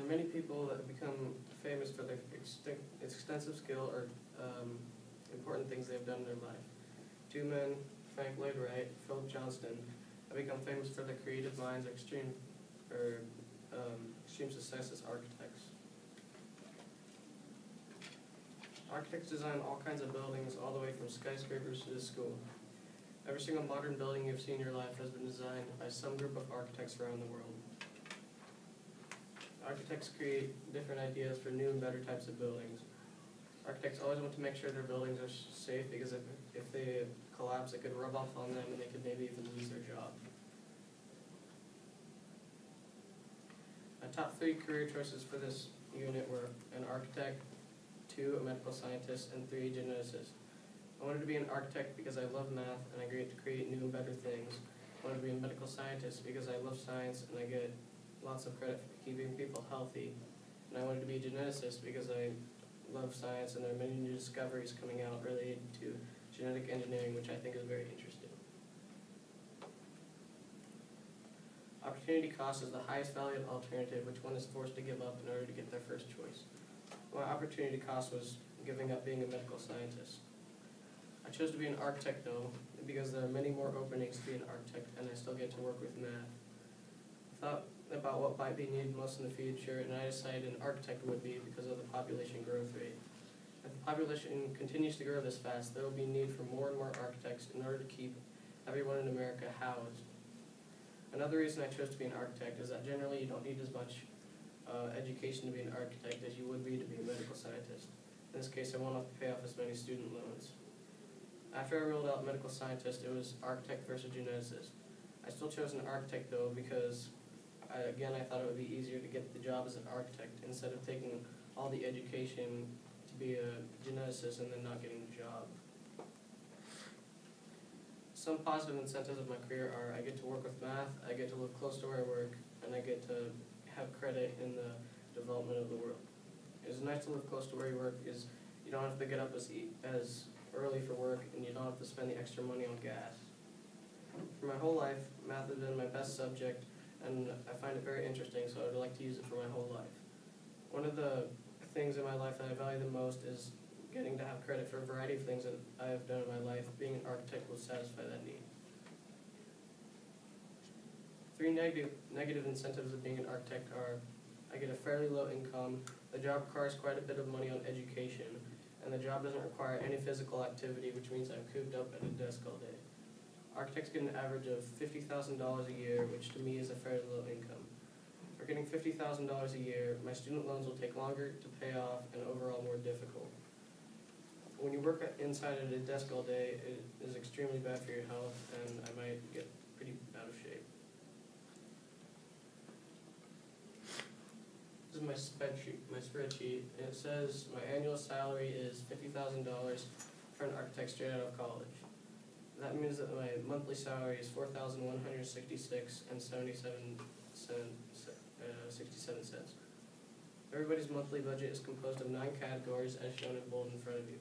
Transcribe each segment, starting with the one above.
are many people that have become famous for their extensive skill or important things they've done in their life. Two men, Frank Lloyd Wright, Philip Johnston, have become famous for their creative minds or extreme success as architects. Architects design all kinds of buildings, all the way from skyscrapers to this school. Every single modern building you've seen in your life has been designed by some group of architects around the world. Architects create different ideas for new and better types of buildings. Architects always want to make sure their buildings are safe because if they collapse, it could rub off on them and they could maybe even lose their job. My top 3 career choices for this unit were an architect, 2 a medical scientist, and 3 a geneticist. I wanted to be an architect because I love math and I get to create new and better things. I wanted to be a medical scientist because I love science and I get lots of credit for keeping people healthy. And I wanted to be a geneticist because I love science and there are many new discoveries coming out related to genetic engineering, which I think is very interesting. Opportunity cost is the highest valued alternative which one is forced to give up in order to get their first choice. My opportunity cost was giving up being a medical scientist. I chose to be an architect though, because there are many more openings to be an architect and I still get to work with math. I thought about what might be needed most in the future and I decided an architect would be because of the population growth rate. If the population continues to grow this fast, there will be need for more and more architects in order to keep everyone in America housed. Another reason I chose to be an architect is that generally you don't need as much education to be an architect as you would be to be a medical scientist. In this case, I won't have to pay off as many student loans. After I ruled out medical scientist, it was architect versus geneticist. I still chose an architect though because, I thought it would be easier to get the job as an architect instead of taking all the education to be a geneticist and then not getting the job. Some positive incentives of my career are I get to work with math, I get to live close to where I work, and I get to have credit in the development of the world. It's nice to live close to where you work because you don't have to get up as early for work and you don't have to spend the extra money on gas. For my whole life, math has been my best subject and I find it very interesting, so I would like to use it for my whole life. One of the things in my life that I value the most is getting to have credit for a variety of things that I have done in my life. Being an architect will satisfy that need. 3 negative incentives of being an architect are I get a fairly low income, the job requires quite a bit of money on education, and the job doesn't require any physical activity, which means I'm cooped up at a desk all day. Architects get an average of $50,000 a year, which to me is a fairly low income. For getting $50,000 a year, my student loans will take longer to pay off and overall more difficult. When you work inside at a desk all day, it is extremely bad for your health, and I might get pretty out of shape. This is my spreadsheet. It says my annual salary is $50,000 for an architect straight out of college. That means that my monthly salary is $4,166.67. Everybody's monthly budget is composed of 9 categories as shown in bold in front of you.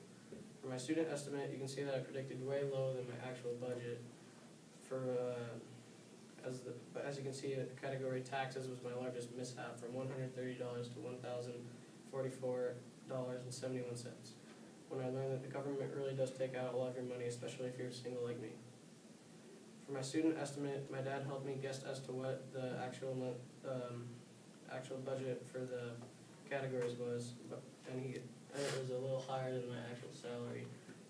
For my student estimate, you can see that I predicted way lower than my actual budget. But as you can see, the category taxes was my largest mishap, from $130 to $1,044.71. When I learned that the government really does take out a lot of your money, especially if you're single like me. For my student estimate, my dad helped me guess as to what the actual budget for the categories was, and it was a little higher than my actual salary,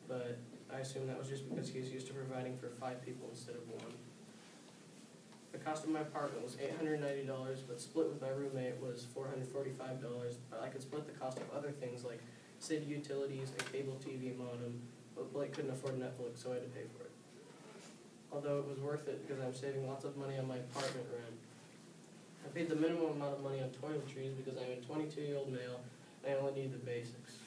but I assume that was just because he was used to providing for 5 people instead of 1. The cost of my apartment was $890, but split with my roommate was $445, but I could split the cost of other things like city utilities and cable TV modem, but Blake couldn't afford Netflix, so I had to pay for it. Although it was worth it because I'm saving lots of money on my apartment rent. I paid the minimum amount of money on toiletries because I'm a 22-year-old male and I only need the basics.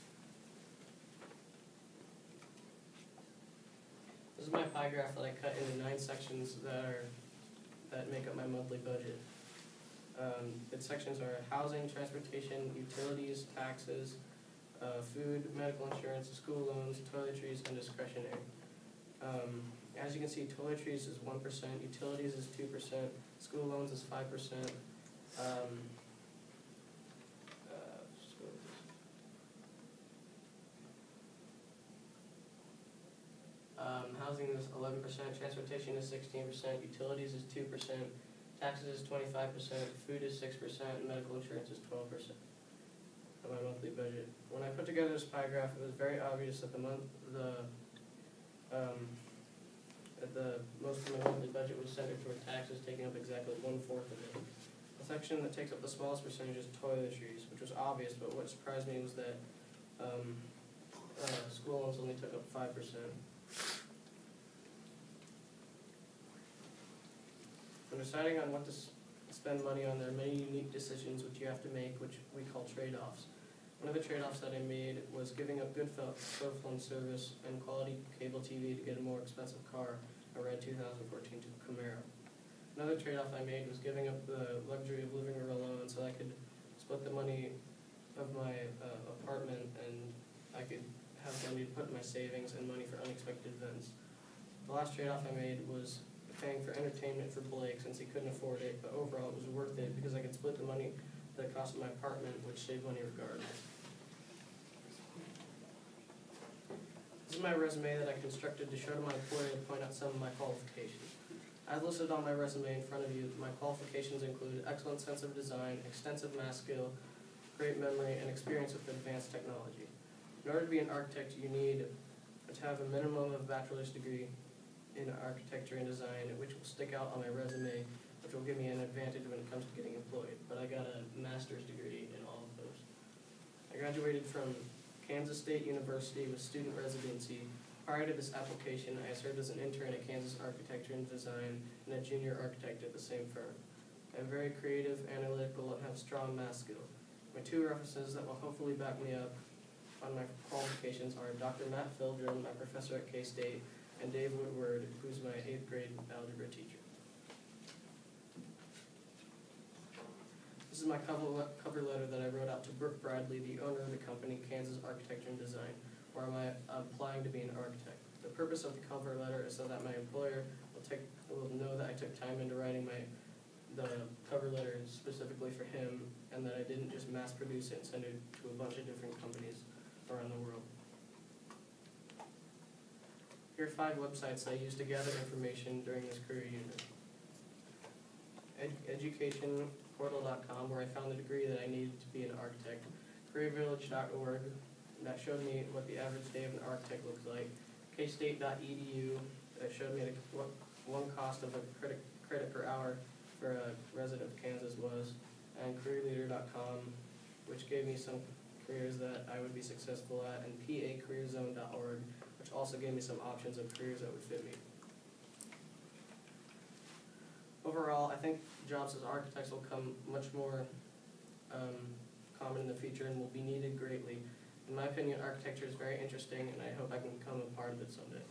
This is my pie graph that I cut into 9 sections that make up my monthly budget. The sections are housing, transportation, utilities, taxes, food, medical insurance, school loans, toiletries, and discretionary. As you can see, toiletries is 1%, utilities is 2%, school loans is 5%, Housing is 11%, transportation is 16%, utilities is 2%, taxes is 25%, food is 6%, and medical insurance is 12% of my monthly budget. When I put together this pie graph, it was very obvious that most of my monthly budget was centered toward taxes, taking up exactly 1/4 of it. The section that takes up the smallest percentage is toiletries, which was obvious, but what surprised me was that school loans only took up 5%. When deciding on what to spend money on, there are many unique decisions which you have to make, which we call trade-offs. One of the trade-offs that I made was giving up good cell phone service and quality cable TV to get a more expensive car, a red 2014 Camaro. Another trade-off I made was giving up the luxury of living alone so I could split the money of my apartment and I could have money to put in my savings and money for unexpected events. The last trade-off I made was paying for entertainment for Blake since he couldn't afford it, but overall it was worth it because I could split the money that cost of my apartment, which saved money regardless. This is my resume that I constructed to show to my employer and point out some of my qualifications. As listed on my resume in front of you, my qualifications include excellent sense of design, extensive math skill, great memory, and experience with advanced technology. In order to be an architect, you need to have a minimum of a bachelor's degree in architecture and design, which will stick out on my resume, which will give me an advantage when it comes to getting employed. But I got a master's degree in all of those. I graduated from Kansas State University with student residency. Prior to this application, I served as an intern at Kansas Architecture and Design and a junior architect at the same firm. I'm very creative, analytical, and have strong math skills. My two references that will hopefully back me up on my qualifications are Dr. Matt Fildrum, my professor at K-State, and Dave Woodward, who's my 8th grade algebra teacher. This is my cover letter that I wrote out to Brooke Bradley, the owner of the company, Kansas Architecture and Design, where I'm applying to be an architect. The purpose of the cover letter is so that my employer will know that I took time into writing the cover letter specifically for him, and that I didn't just mass produce it and send it to a bunch of different companies around the world. Here are 5 websites I used to gather information during this career unit. Educationportal.com, where I found the degree that I needed to be an architect. Careervillage.org, that showed me what the average day of an architect looks like. Kstate.edu, that showed me what one cost of a credit per hour for a resident of Kansas was. And careerleader.com, which gave me some careers that I would be successful at. And pacareerzone.org, which also gave me some options of careers that would fit me. Overall, I think jobs as architects will come much more common in the future and will be needed greatly. In my opinion, architecture is very interesting, and I hope I can become a part of it someday.